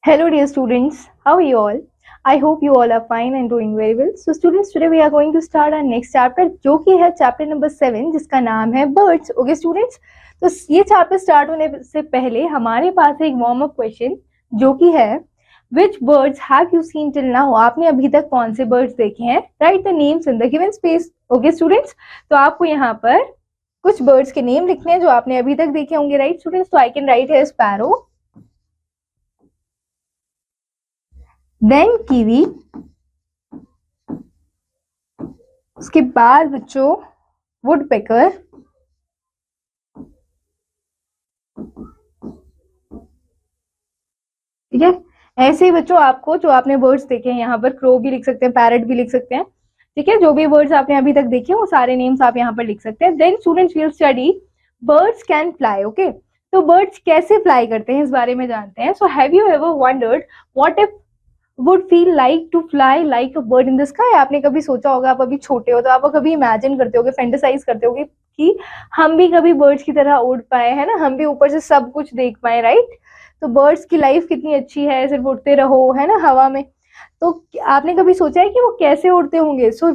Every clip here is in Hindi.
Hello dear students, how are you all? I hope you all are fine and doing very well. So students, today we are going to start our next chapter जो कि है chapter number 7 जिसका नाम है birds. Okay students, तो ये chapter start होने से पहले हमारे पास एक warm up question जो कि है which birds have you seen till now? आपने अभी तक कौन से birds देखे हैं? Write the names in the given space. Okay students, तो आपको यहाँ पर कुछ birds के name लिखने हैं जो आपने अभी तक देखे होंगे, right students? तो I can write here sparrow. Then kiwi, उसके बाद बच्चों वुड पेकर, ठीक है। ऐसे ही बच्चों आपको जो आपने वर्ड्स देखे हैं यहाँ पर क्रो भी लिख सकते हैं, पैरट भी लिख सकते हैं, ठीक है। जो भी वर्ड्स आपने अभी तक देखे वो सारे नेम्स आप यहाँ पर लिख सकते हैं। Then students will study birds can fly. Okay, तो बर्ड्स कैसे फ्लाई करते हैं इस बारे में जानते हैं। So have you ever wondered what if would feel like to fly like a bird in the sky? आपने कभी सोचा होगा, आप अभी छोटे हो तो आप कभी इमेजिन करते होगे, फैंटेसाइज करते होगे कि हम भी कभी बर्ड्स की तरह उड़ पाए, है ना, हम भी ऊपर से सब कुछ देख पाए, राइट। तो बर्ड्स की लाइफ कितनी अच्छी है, सिर्फ उड़ते रहो, है ना, हवा में। तो आपने कभी सोचा है कि वो कैसे उड़ते होंगे? So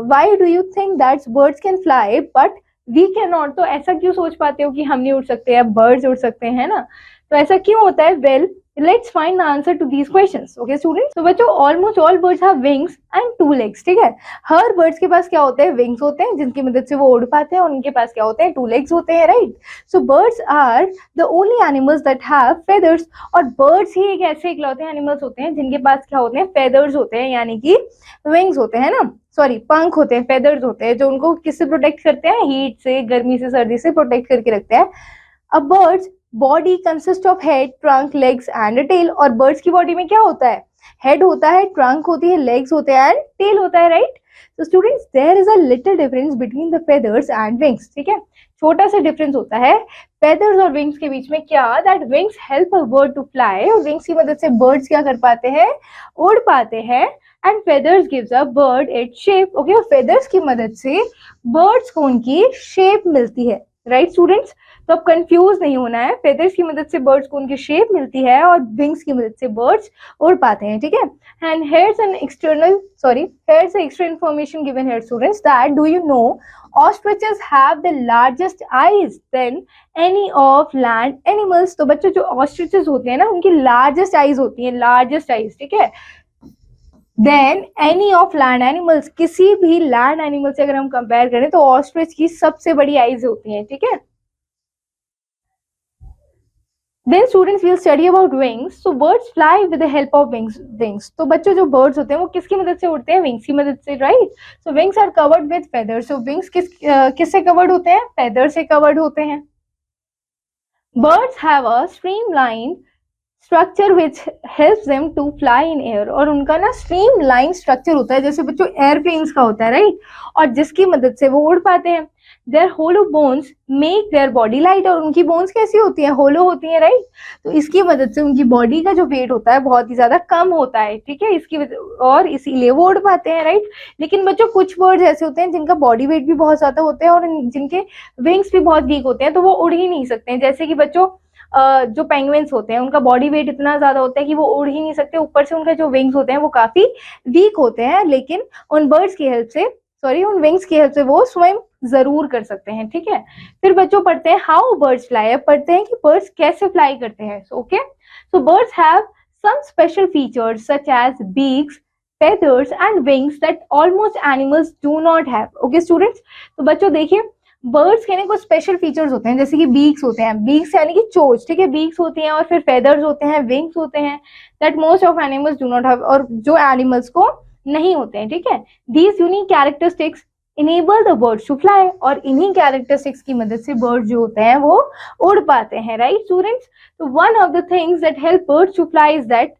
why do you think that's birds can fly but we can not? तो ऐसा क्यों सोच पाते हो कि हम नहीं उड़ सकते या बर्ड्स उड़ सकते हैं, ना? तो ऐसा क्यों होता है? Well, let's find the answer to these questions. Okay students, तो बच्चों almost all birds have wings and two legs, ठीक है। हर birds के पास क्या होते हैं? wings होते हैं जिनकी मदद से वो उड़ पाते हैं, और उनके पास क्या होते हैं? two legs होते हैं, right? So birds are the only animals that have feathers, और birds ही एक ऐसे इकलौते animals होते हैं जिनके पास क्या होते हैं? feathers होते हैं, यानी कि wings होते हैं ना, सॉरी पंख होते हैं, feathers होते हैं जो उनको किससे प्रोटेक्ट करते हैं? हीट से, गर्मी से, सर्दी से प्रोटेक्ट करके रखते हैं। अब birds body consist of head, trunk, legs and tail, और बर्ड्स की बॉडी में क्या होता है? हेड होता है, ट्रंक होती है, लेग्स होते हैं एंड टेल होता है, राइट। तो students there is a little difference between the feathers and wings, ठीक है। छोटा सा डिफरेंस होता है फेदर्स और विंग्स के बीच में। क्या? That wings help a bird to fly, और विंग्स की मदद से बर्ड्स क्या कर पाते हैं? उड़ पाते हैं। And feathers gives a bird its shape. Okay, और फेदर्स की मदद से बर्ड्स को उनकी शेप मिलती है, राइट स्टूडेंट्स। तो अब कंफ्यूज नहीं होना है, फेदर्स की मदद से बर्ड्स को उनकी शेप मिलती है और विंग्स की मदद से बर्ड्स उड़ पाते हैं, ठीक है। And hairs an external here's the extra information given here students, that do you know ostriches have the largest eyes than any of land animals? तो बच्चों जो ostriches होते हैं ना, उनकी largest eyes होती हैं, largest eyes, ठीक है। Then any of land animals, किसी भी लैंड एनिमल से अगर हम कंपेयर करें तो ऑस्ट्रिच की सबसे बड़ी आईज होती हैं, ठीक है। Then students will study about wings. So birds fly with the help of wings. तो बच्चों जो birds होते हैं वो किसकी मदद से उड़ते हैं? Wings की मदद से, right? So wings are covered with feathers. So wings किससे covered होते हैं? Feathers से covered होते हैं। Birds have a streamlined structure which helps them to fly in air, और उनका ना स्ट्रीम लाइन स्ट्रक्चर होता है जैसे बच्चों एयरप्लेन्स का होता है, राइट, और जिसकी मदद से वो उड़ पाते हैं। Their hollow bones make their body light, और उनकी बोन्स कैसी होती हैं? होलो होती हैं, राइट। तो इसकी मदद से उनकी बॉडी का जो वेट होता है बहुत ही ज्यादा कम होता है, ठीक है, इसकी और इसीलिए वो उड़ पाते हैं, राइट। लेकिन बच्चों कुछ बर्ड्स ऐसे होते हैं जिनका बॉडी वेट भी बहुत ज्यादा होता है और जिनके विंग्स भी बहुत वीक होते हैं, तो वो उड़ ही नहीं सकते हैं। जैसे कि बच्चों जो पेंगुइन्स होते हैं उनका बॉडी वेट इतना ज्यादा होता है कि वो उड़ ही नहीं सकते, ऊपर से उनके जो विंग्स होते हैं वो काफी वीक होते हैं, लेकिन उन बर्ड्स की हेल्प से, उन विंग्स की हेल्प से वो स्वयं जरूर कर सकते हैं, ठीक है। फिर बच्चों पढ़ते हैं हाउ बर्ड्स फ्लाई। अब पढ़ते हैं कि बर्ड्स कैसे फ्लाई करते हैं। Okay, so birds have some special features such as beaks, feathers and wings that almost animals do not have. Okay students, तो बच्चों देखिए बर्ड्स के कुछ स्पेशल फीचर्स होते हैं, जैसे कि बीक्स होते हैं, बीक्स यानी कि चोंच, ठीक है, बीक्स होती हैं, और फिर फेदर्स होते हैं, विंग्स होते हैं, that most of animals do not have, और जो एनिमल्स को नहीं होते हैं, ठीक है। These unique characteristics enable the birds to fly, और इन्हीं कैरेक्टरिस्टिक्स की मदद से बर्ड्स जो होते हैं वो उड़ पाते हैं, राइट स्टूडेंट्स। तो one of the things that help birds to fly is that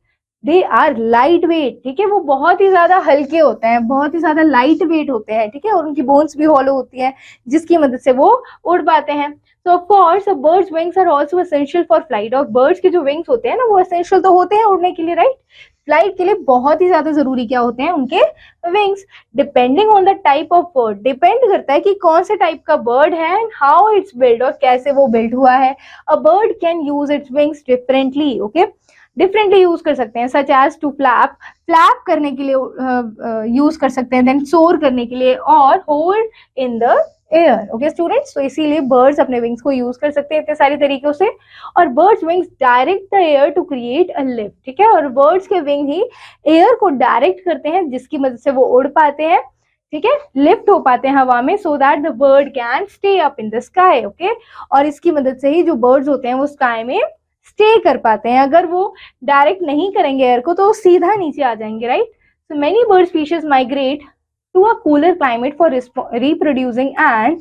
they are lightweight, ठीक है, वो बहुत ही ज्यादा हल्के होते हैं, बहुत ही ज्यादा लाइट वेट होते हैं, ठीक है, और उनकी बोन्स भी हॉलो होती हैं जिसकी मदद से वो उड़ पाते हैं। So of course birds wings are also essential for flight, और बर्ड्स के जो विंग्स होते हैं ना वो एसेंशियल तो होते हैं उड़ने के लिए, राइट। फ्लाइट के लिए बहुत ही ज्यादा जरूरी क्या होते हैं? उनके wings. Depending on the type of bird, depend करता है कि कौन से टाइप का बर्ड है एंड हाउ इट्स बिल्ड, और कैसे वो बिल्ड हुआ है। A bird can use its wings differently. Okay, differently use कर सकते हैं, such as to flap, flap करने के लिए यूज कर सकते हैं, देन सोर करने के लिए, और hold in the air. Okay students, तो इसीलिए बर्ड्स अपने विंग्स को यूज कर सकते हैं इतने सारे तरीकों से। और birds wings direct the air to create a lift, ठीक है, और बर्ड्स के विंग ही एयर को डायरेक्ट करते हैं जिसकी मदद से वो उड़ पाते हैं, ठीक है, लिफ्ट हो पाते हैं हवा में, so that the bird can stay up in the sky. Okay, और इसकी मदद से ही जो बर्ड्स होते हैं वो स्काई में स्टे कर पाते हैं। अगर वो डायरेक्ट नहीं करेंगे एयर को तो वो सीधा नीचे आ जाएंगे, right. So many bird species migrate to a cooler climate for reproducing and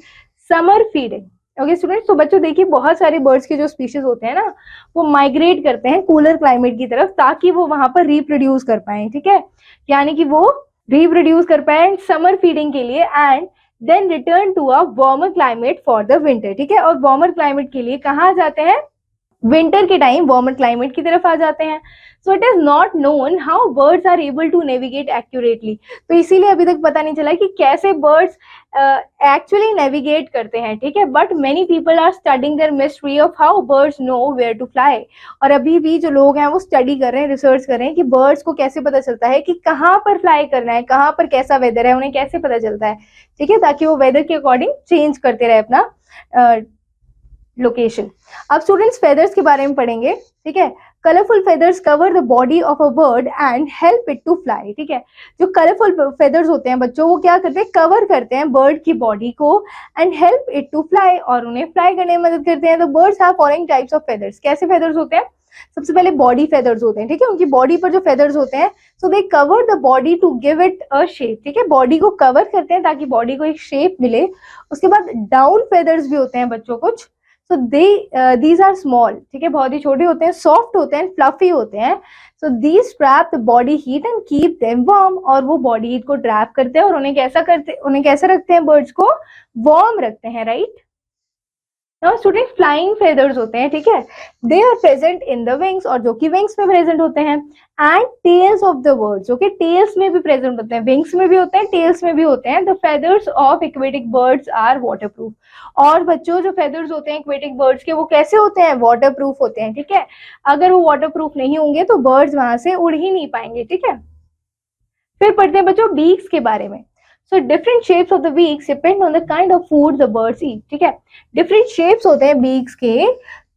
summer feeding. Okay students, तो बच्चों देखिए बहुत सारे बर्ड्स के जो स्पीशीज होते हैं ना वो माइग्रेट करते हैं कूलर क्लाइमेट की तरफ ताकि वो वहां पर रिप्रोड्यूस कर पाए, ठीक है, यानी कि वो रिप्रोड्यूस कर पाए समर फीडिंग के लिए, and then return to a warmer climate for the winter, ठीक है, और वार्मर क्लाइमेट के लिए कहाँ जाते हैं, विंटर के टाइम वार्मर क्लाइमेट की तरफ आ जाते हैं। So it is not known how birds are able to navigate accurately, तो इसीलिए अभी तक पता नहीं चला कि कैसे बर्ड्स एक्चुअली नेविगेट करते हैं, ठीक है, but many people are studying their mystery of how birds know where to fly. और अभी भी जो लोग हैं वो स्टडी कर रहे हैं, रिसर्च कर रहे हैं कि बर्ड्स को कैसे पता चलता है कि कहाँ पर फ्लाई करना है, कहाँ पर कैसा वेदर है, उन्हें कैसे पता चलता है, ठीक है, ताकि वो वेदर के अकॉर्डिंग चेंज करते रहे अपना लोकेशन। अब स्टूडेंट्स फेदर्स के बारे में पढ़ेंगे, ठीक है। Colourful feathers cover the body of a bird and help it to fly, ठीक है। जो कलरफुल फेदर्स होते हैं बच्चों वो क्या करते हैं, कवर करते हैं बर्ड की बॉडी को and help it to fly, और उन्हें फ्लाई करने में मदद करते हैं। तो birds have following types of feathers, कैसे फेदर्स होते हैं, सबसे पहले बॉडी फेदर्स होते हैं, ठीक है, उनकी बॉडी पर जो फेदर्स होते हैं so they cover the body to give it a shape, ठीक है, बॉडी को कवर करते हैं ताकि बॉडी को एक शेप मिले। उसके बाद डाउन फेदर्स भी होते हैं बच्चों कुछ, सो दीज आर स्मॉल, ठीक है, बहुत ही छोटे होते हैं, सॉफ्ट होते हैं, फ्लफी होते हैं। So these trap the body heat and keep them warm, और वो बॉडी हीट को ट्रैप करते हैं और उन्हें कैसे रखते हैं, बर्ड्स को वार्म रखते हैं, right. Now student flying feathers होते हैं, ठीक है, they are present in the wings, और जो कि विंग्स में प्रेजेंट होते हैं, and tails of the birds, okay, tails में भी प्रेजेंट होते हैं, विंग्स में भी होते हैं, टेल्स में भी होते हैं। The feathers of aquatic birds are waterproof, और बच्चों जो फेदर्स होते हैं एक्वेटिक बर्ड्स के वो कैसे होते हैं, वाटरप्रूफ होते हैं, ठीक है, अगर वो वाटरप्रूफ नहीं होंगे तो बर्ड्स वहां से उड़ ही नहीं पाएंगे, ठीक है। फिर पढ़ते हैं बच्चों बीक्स के बारे में। So different shapes of the beaks depend on the kind of food the birds eat, ठीक है, डिफरेंट शेप्स होते हैं बीक्स के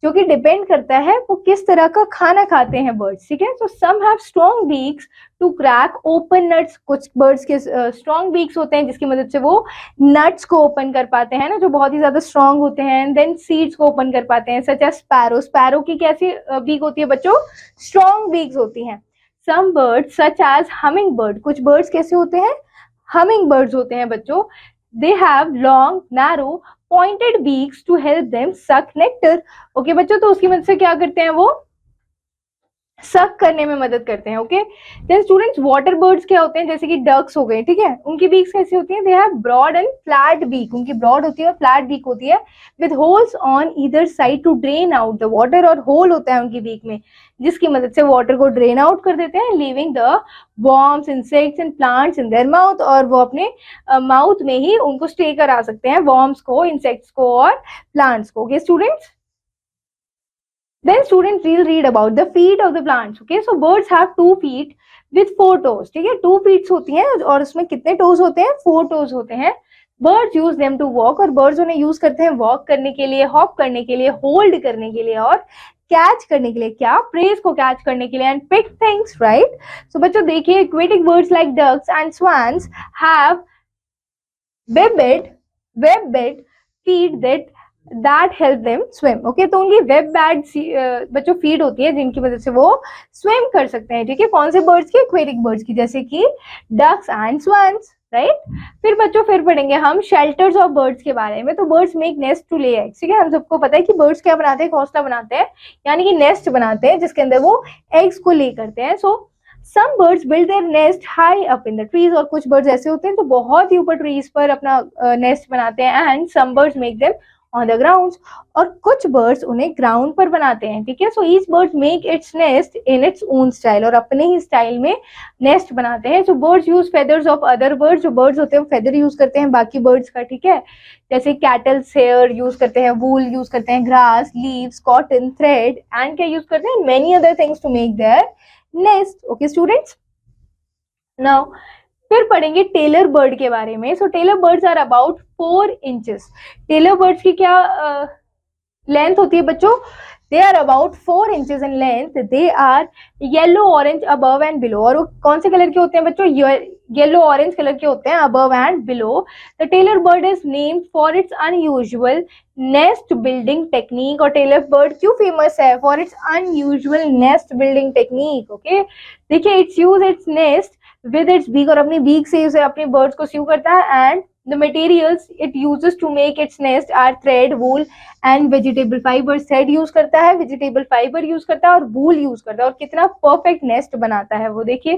जो कि डिपेंड करता है वो किस तरह का खाना खाते हैं बर्ड्स, ठीक है। So some have strong beaks to crack open nuts, कुछ बर्ड्स के स्ट्रॉन्ग बीक्स होते हैं जिसकी मदद से वो नट्स को ओपन कर पाते हैं ना, जो बहुत ही ज्यादा स्ट्रॉन्ग होते हैं, देन सीड्स को ओपन कर पाते हैं, सच एज स्पैरो, स्पैरो की कैसी बीक होती है बच्चों, स्ट्रॉन्ग बीक्स होती हैं। Some birds such as hummingbird, कुछ बर्ड्स कैसे होते हैं, हमिंग बर्ड्स होते हैं बच्चों, they have long narrow pointed beaks to help them suck nectar. Okay बच्चों, तो उसकी मदद से क्या करते हैं वो सक करने में मदद करते हैं, okay. Then students water birds क्या होते हैं, जैसे कि डक्स हो गए, ठीक है, उनकी बीक्स कैसी होती हैं, they have broad and flat beak, उनकी ब्रॉड होती है और फ्लैट बीक होती है, with holes on either side to drain out the water, और होल होता है उनकी बीक में जिसकी मदद से वाटर को ड्रेन आउट कर देते हैं, leaving the worms, insects and plants in their mouth, और वो अपने माउथ में ही उनको स्टे करा सकते हैं, वॉर्म्स को, इंसेक्ट्स को और प्लांट्स को, okay students. Then students will read about the feet of the plants. Okay, so birds have 2 feet with 4 toes. ठीक है, 2 feet होती हैं और उसमें कितने toes होते हैं, 4 toes होते हैं। Birds use them to walk, और birds उन्हें यूज करते हैं वॉक करने के लिए, हॉप करने के लिए, होल्ड करने के लिए और कैच करने के लिए, क्या, प्रेज को कैच करने के लिए, and pick things, right. So बच्चों देखिए aquatic birds like ducks and swans have webbed feet that help them swim. Okay, तो उनकी वेब बैड बच्चों फीड होती है जिनकी वजह से वो स्विम कर सकते हैं, ठीक है, कौन से बर्ड्स की, एक्वेटिक बर्ड्स की, जैसे कि डक्स एंड swans, राइट। फिर बच्चों फिर पढ़ेंगे हम शेल्टर्स ऑफ बर्ड्स के बारे में। तो birds make nest to lay eggs, ठीक है, हम सबको पता है कि बर्ड्स क्या बनाते हैं, घोंसला बनाते हैं, यानी कि नेस्ट बनाते हैं जिसके अंदर वो एग्स को ले करते हैं। So some birds build their nest high up in the trees, और कुछ बर्ड्स ऐसे होते हैं जो बहुत ही ऊपर ट्रीज पर अपना नेस्ट बनाते हैं, and some birds make them on the ground, और कुछ बर्ड्स उन्हें ग्राउंड पर बनाते हैं, ठीक है। So each bird make its nest in its own style, और अपने ही स्टाइल में नेस्ट बनाते हैं। So birds use feathers of other birds, जो बर्ड्स होते हैं फेदर यूज करते हैं बाकी बर्ड्स का, ठीक है। जैसे कैटल्स हेयर यूज करते हैं, वूल यूज करते हैं, grass, leaves, cotton, thread, and क्या यूज करते हैं, many other things to make their nest. Okay students, now फिर पढ़ेंगे टेलर बर्ड के बारे में। So tailor birds are about 4 inches. Tailor birds की क्या लेंथ होती है बच्चों? They are about 4 inches in length. They are yellow orange above and below, और वो कौन से कलर के होते हैं बच्चों? येलो ऑरेंज कलर के होते हैं above and below. The tailor bird is named for its unusual nest building technique. और टेलर बर्ड क्यों फेमस है? For its unusual nest building technique. Okay, देखिए its use its nest with its beak, और अपनी बीक से उसे अपने बर्ड्स को सीव करता है। And the materials it uses to make its nest are thread, wool and vegetable fiber। thread use करता है, vegetable fiber यूज करता है, और wool यूज करता है, और कितना परफेक्ट नेस्ट बनाता है वो देखिए।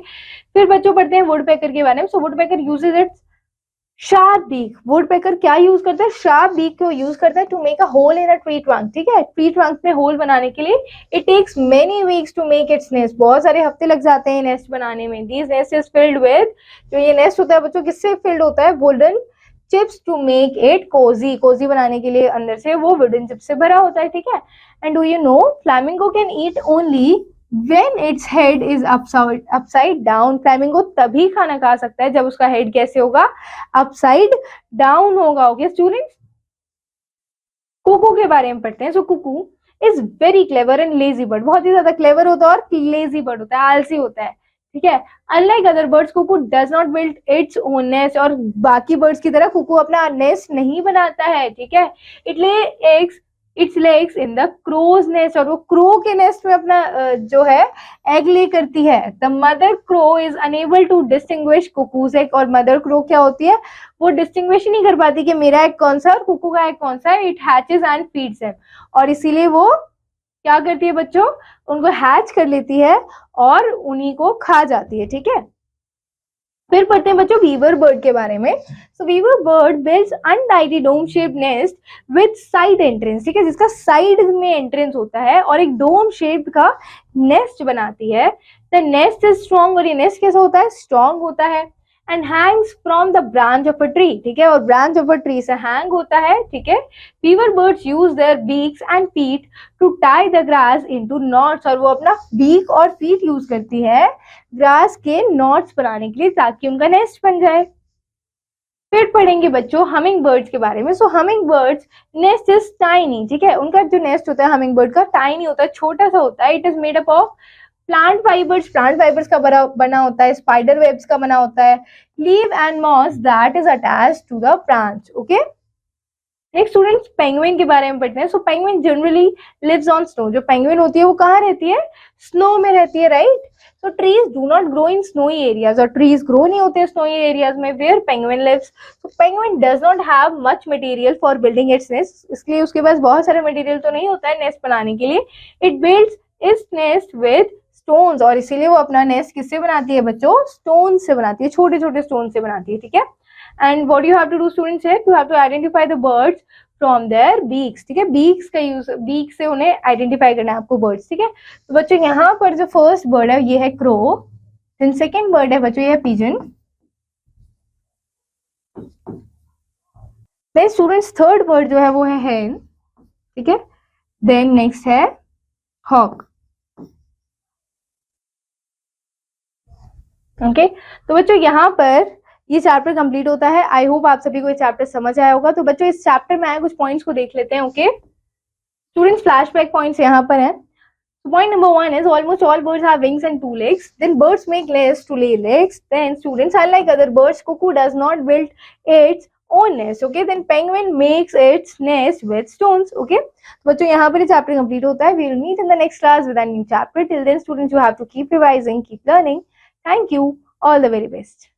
फिर बच्चों पढ़ते हैं वुडपेकर के बारे में। So woodpecker uses its sharp beak. Woodpecker क्या यूज करता है? शार्प बीक को यूज करता है to make a hole in a tree trunk, ठीक है। ट्री ट्रंक में होल बनाने के लिए it takes many weeks to make its nest. बहुत सारे हफ्ते लग जाते हैं नेस्ट बनाने में। This nest is filled with, जो ये नेस्ट होता है बच्चों किससे फिल्ड होता है? Wooden chips to make it cosy. Cosy बनाने के लिए अंदर से वो वुडन चिप्स से भरा होता है, ठीक है। And do you know flamingo can eat only when its head is upside down. Flamingo तभी खाना खा सकता है जब उसका हेड कैसे होगा? अपसाइड डाउन होगा। ओके स्टूडेंट्स, कुकू के बारे में पढ़ते हैं। So cuckoo is very clever and lazy bird. बहुत ही ज्यादा क्लेवर होता है और लेजी बर्ड होता है, आलसी होता है, ठीक है। Unlike other birds, cuckoo does not build its own nest, और बाकी बर्ड्स की तरह कुकू अपना नेस्ट नहीं बनाता है, ठीक है। It lay eggs its legs in the crow's nest, और वो क्रो के नेस्ट में अपना जो है एग ले करती है। The mother crow is unable to distinguish cuckoo's egg, और मदर क्रो क्या होती है? वो डिस्टिंग्विश नहीं कर पाती कि मेरा एग कौन सा है और कुकू का एग कौन सा है। It hatches and feeds them, और इसीलिए वो क्या करती है बच्चों? उनको हैच कर लेती है और उन्हीं को खा जाती है, ठीक है। फिर पढ़ते हैं बच्चों वीवर बर्ड के बारे में। So weaver bird builds untidy dome shaped nest with side entrance, ठीक है, जिसका साइड में एंट्रेंस होता है और एक डोम शेप्ड का नेस्ट बनाती है। द नेस्ट इज स्ट्रॉन्ग, और ये नेस्ट कैसा होता है? स्ट्रॉन्ग होता है। And hangs from the branch of a tree, ठीक है, और ब्रांच ऑफ अ ट्री से हैंग होता है, ठीक है। Weaver birds use their beaks and feet to tie the grass into knots, और वो अपना बीक और फीट यूज करती है ग्रास के नॉट्स बनाने के लिए ताकि उनका नेस्ट बन जाए। फिर पढ़ेंगे बच्चों हमिंग बर्ड्स के बारे में। So humming birds nest is tiny, ठीक है, उनका जो नेस्ट होता है हमिंग बर्ड का टाइनी होता है, छोटा सा होता है। It is made up of plant fibres, plant fibres का बना होता है, स्पाइडर वेब्स का बना होता है, leave and moss that is attached to the branch. Okay, next students penguin के बारे में पढ़ते हैं। So penguin generally lives on snow. जो पेंगुइन होती है वो कहाँ रहती है? स्नो में रहती है, right. So trees do not grow in snowy areas, और ट्रीज ग्रो नहीं होते हैं स्नोई एरियाज में where penguin lives. So penguin does not have much material for building its nest, इसलिए उसके पास बहुत सारे मटेरियल तो नहीं होता है नेस्ट बनाने के लिए। It builds it's nest with stones, और इसीलिए वो अपना नेस्ट किससे बनाती है बच्चों? स्टोन से बनाती है, छोटे छोटे स्टोन से बनाती है, ठीक है। And what you have to do students है, you have to identify the birds from their beaks, ठीक है। बीक्स का यूज, बीक से उन्हें आइडेंटिफाई करना है आपको बर्ड्स, ठीक है। तो बच्चों यहाँ पर जो फर्स्ट बर्ड है ये है क्रो, देन सेकेंड बर्ड है बच्चों ये है pigeon, then students third bird जो है वो है हेन, ठीक है। देन नेक्स्ट है हॉक। ओके, तो बच्चों यहाँ पर ये चैप्टर कंप्लीट होता है। आई होप आप सभी को ये चैप्टर समझ आया होगा। तो बच्चों इस चैप्टर में आए कुछ पॉइंट्स को देख लेते हैं। ओके स्टूडेंट्स, फ्लैशबैक पॉइंट्स यहाँ पर है। Point number 1 is almost all birds have wings and 2 legs. Then birds make nests to lay eggs. Then students, unlike other birds, cuckoo does not build its own nest. Okay, then penguin makes its nest with stones. Okay, बच्चों यहाँ पर ये चैप्टर कंप्लीट होता है। We will meet in the next class with a new chapter. Till then, students, you have to keep revising, keep learning. Thank you. All the very best.